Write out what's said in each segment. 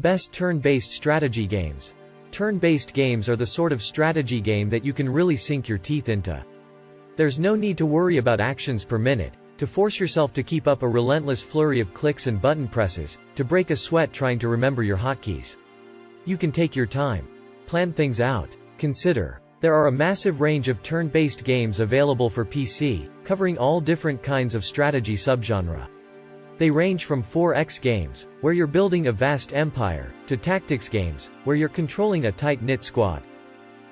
Best turn-based strategy games. Turn-based games are the sort of strategy game that you can really sink your teeth into. There's no need to worry about actions per minute, to force yourself to keep up a relentless flurry of clicks and button presses, to break a sweat trying to remember your hotkeys. You can take your time. Plan things out. Consider. There are a massive range of turn-based games available for PC, covering all different kinds of strategy subgenre. They range from 4X games, where you're building a vast empire, to tactics games, where you're controlling a tight-knit squad.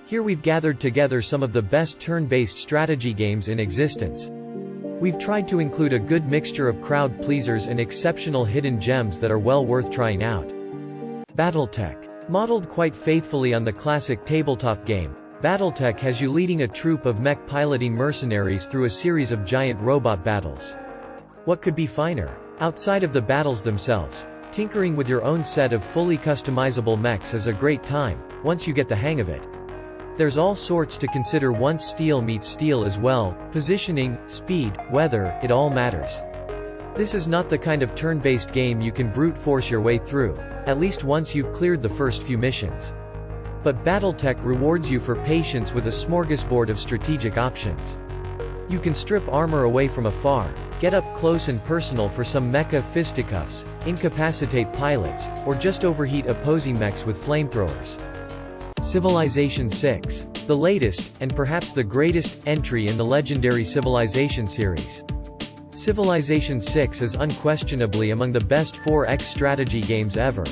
Here we've gathered together some of the best turn-based strategy games in existence. We've tried to include a good mixture of crowd pleasers and exceptional hidden gems that are well worth trying out. Battletech. Modeled quite faithfully on the classic tabletop game, Battletech has you leading a troop of mech-piloting mercenaries through a series of giant robot battles. What could be finer? Outside of the battles themselves, tinkering with your own set of fully customizable mechs is a great time, once you get the hang of it. There's all sorts to consider once steel meets steel as well: positioning, speed, weather, it all matters. This is not the kind of turn-based game you can brute force your way through, at least once you've cleared the first few missions. But Battletech rewards you for patience with a smorgasbord of strategic options. You can strip armor away from afar, get up close and personal for some mecha fisticuffs, incapacitate pilots, or just overheat opposing mechs with flamethrowers. Civilization VI. The latest, and perhaps the greatest, entry in the legendary Civilization series. Civilization VI is unquestionably among the best 4X strategy games ever.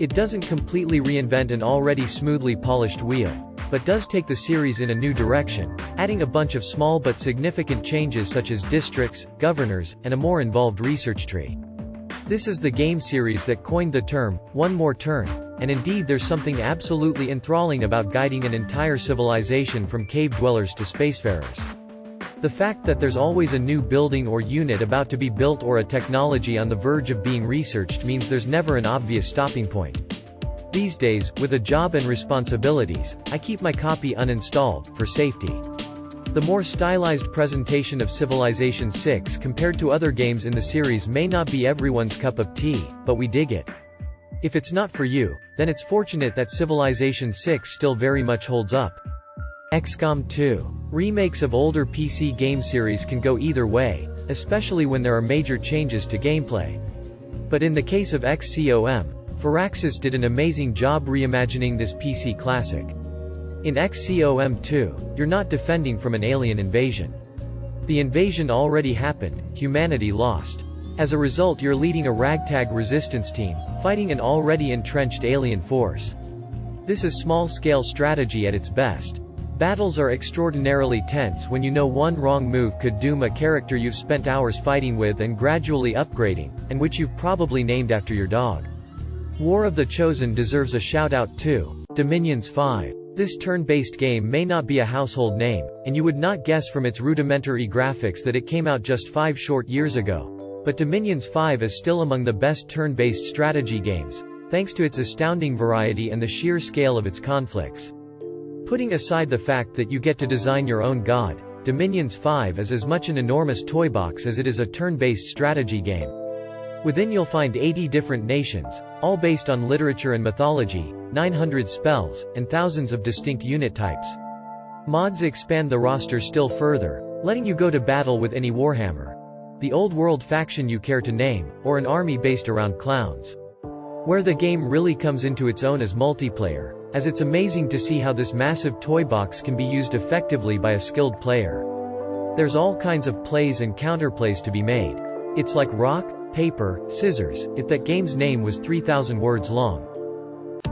It doesn't completely reinvent an already smoothly polished wheel, but does take the series in a new direction, adding a bunch of small but significant changes such as districts, governors, and a more involved research tree. This is the game series that coined the term, one more turn, and indeed there's something absolutely enthralling about guiding an entire civilization from cave dwellers to spacefarers. The fact that there's always a new building or unit about to be built or a technology on the verge of being researched means there's never an obvious stopping point. These days, with a job and responsibilities, I keep my copy uninstalled, for safety. The more stylized presentation of Civilization VI compared to other games in the series may not be everyone's cup of tea, but we dig it. If it's not for you, then it's fortunate that Civilization VI still very much holds up. Xcom 2. Remakes of older PC game series can go either way, especially when there are major changes to gameplay. But in the case of Xcom, Firaxis did an amazing job reimagining this PC classic. In Xcom 2, you're not defending from an alien invasion. The invasion already happened, humanity lost. As a result, you're leading a ragtag resistance team, fighting an already entrenched alien force. This is small-scale strategy at its best. Battles are extraordinarily tense when you know one wrong move could doom a character you've spent hours fighting with and gradually upgrading, and which you've probably named after your dog. War of the Chosen deserves a shout-out too. Dominions 5. This turn-based game may not be a household name, and you would not guess from its rudimentary graphics that it came out just 5 short years ago. But Dominions 5 is still among the best turn-based strategy games, thanks to its astounding variety and the sheer scale of its conflicts. Putting aside the fact that you get to design your own god, Dominions 5 is as much an enormous toy box as it is a turn-based strategy game. Within you'll find 80 different nations, all based on literature and mythology, 900 spells, and thousands of distinct unit types. Mods expand the roster still further, letting you go to battle with any Warhammer, the old world faction you care to name, or an army based around clowns. Where the game really comes into its own is multiplayer, as it's amazing to see how this massive toy box can be used effectively by a skilled player. There's all kinds of plays and counterplays to be made. It's like rock, paper, scissors, if that game's name was 3,000 words long.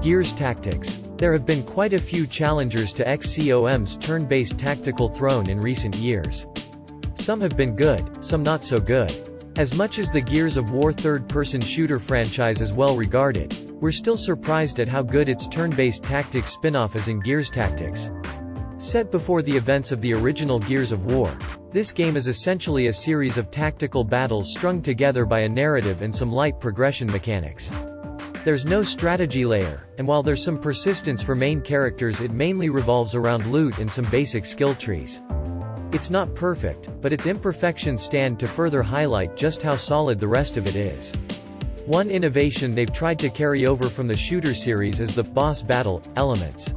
Gears Tactics. There have been quite a few challengers to Xcom's turn-based tactical throne in recent years. Some have been good, some not so good. As much as the Gears of War third-person shooter franchise is well regarded, we're still surprised at how good its turn-based tactics spin-off is in Gears Tactics. Set before the events of the original Gears of War, this game is essentially a series of tactical battles strung together by a narrative and some light progression mechanics. There's no strategy layer, and while there's some persistence for main characters, it mainly revolves around loot and some basic skill trees. It's not perfect, but its imperfections stand to further highlight just how solid the rest of it is. One innovation they've tried to carry over from the shooter series is the boss battle elements.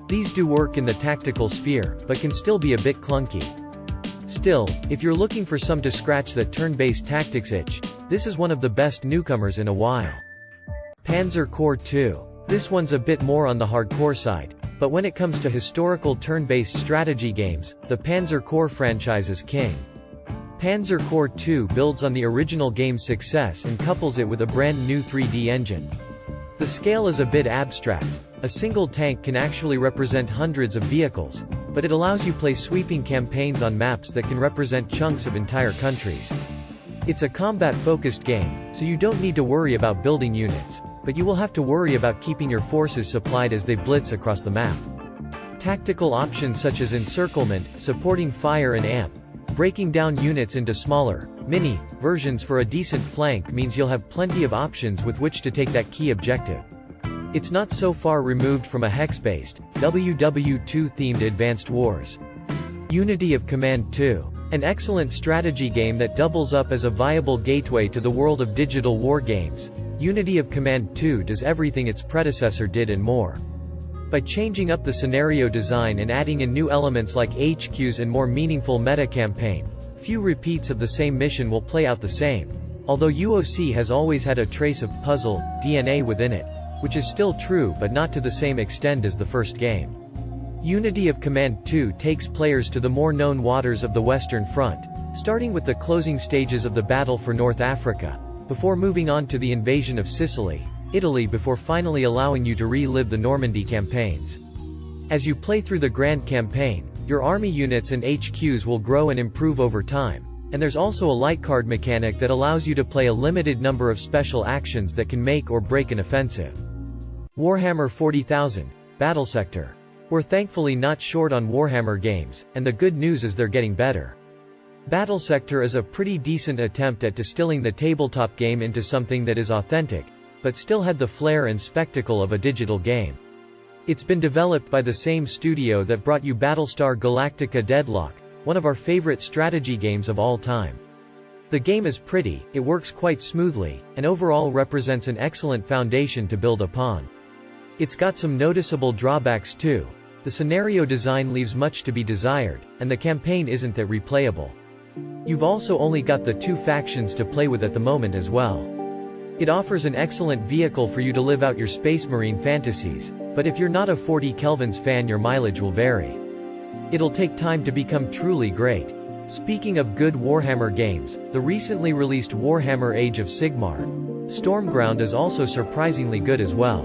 These do work in the tactical sphere, but can still be a bit clunky. Still, if you're looking for some to scratch that turn-based tactics itch, this is one of the best newcomers in a while. Panzer Corps 2. This one's a bit more on the hardcore side, but when it comes to historical turn-based strategy games, the Panzer Corps franchise is king. Panzer Corps 2 builds on the original game's success and couples it with a brand new 3D engine. The scale is a bit abstract. A single tank can actually represent hundreds of vehicles, but it allows you play sweeping campaigns on maps that can represent chunks of entire countries. It's a combat-focused game, so you don't need to worry about building units, but you will have to worry about keeping your forces supplied as they blitz across the map. Tactical options such as encirclement, supporting fire and amp, breaking down units into smaller, mini, versions for a decent flank means you'll have plenty of options with which to take that key objective. It's not so far removed from a hex-based, WW2-themed Advanced Wars. Unity of Command 2. An excellent strategy game that doubles up as a viable gateway to the world of digital war games, Unity of Command 2 does everything its predecessor did and more. By changing up the scenario design and adding in new elements like HQs and more meaningful meta-campaign, few repeats of the same mission will play out the same, although UOC has always had a trace of puzzle DNA within it, which is still true but not to the same extent as the first game. Unity of Command 2 takes players to the more known waters of the Western Front, starting with the closing stages of the Battle for North Africa, before moving on to the invasion of Sicily, Italy before finally allowing you to relive the Normandy campaigns. As you play through the Grand Campaign, your army units and HQs will grow and improve over time, and there's also a light card mechanic that allows you to play a limited number of special actions that can make or break an offensive. Warhammer 40,000, Battlesector. We're thankfully not short on Warhammer games, and the good news is they're getting better. Battlesector is a pretty decent attempt at distilling the tabletop game into something that is authentic, but still had the flair and spectacle of a digital game. It's been developed by the same studio that brought you Battlestar Galactica Deadlock, one of our favorite strategy games of all time. The game is pretty, it works quite smoothly, and overall represents an excellent foundation to build upon. It's got some noticeable drawbacks too. The scenario design leaves much to be desired, and the campaign isn't that replayable. You've also only got the two factions to play with at the moment as well. It offers an excellent vehicle for you to live out your Space Marine fantasies, but if you're not a 40 Kelvins fan your mileage will vary. It'll take time to become truly great. Speaking of good Warhammer games, the recently released Warhammer Age of Sigmar, Stormground is also surprisingly good as well.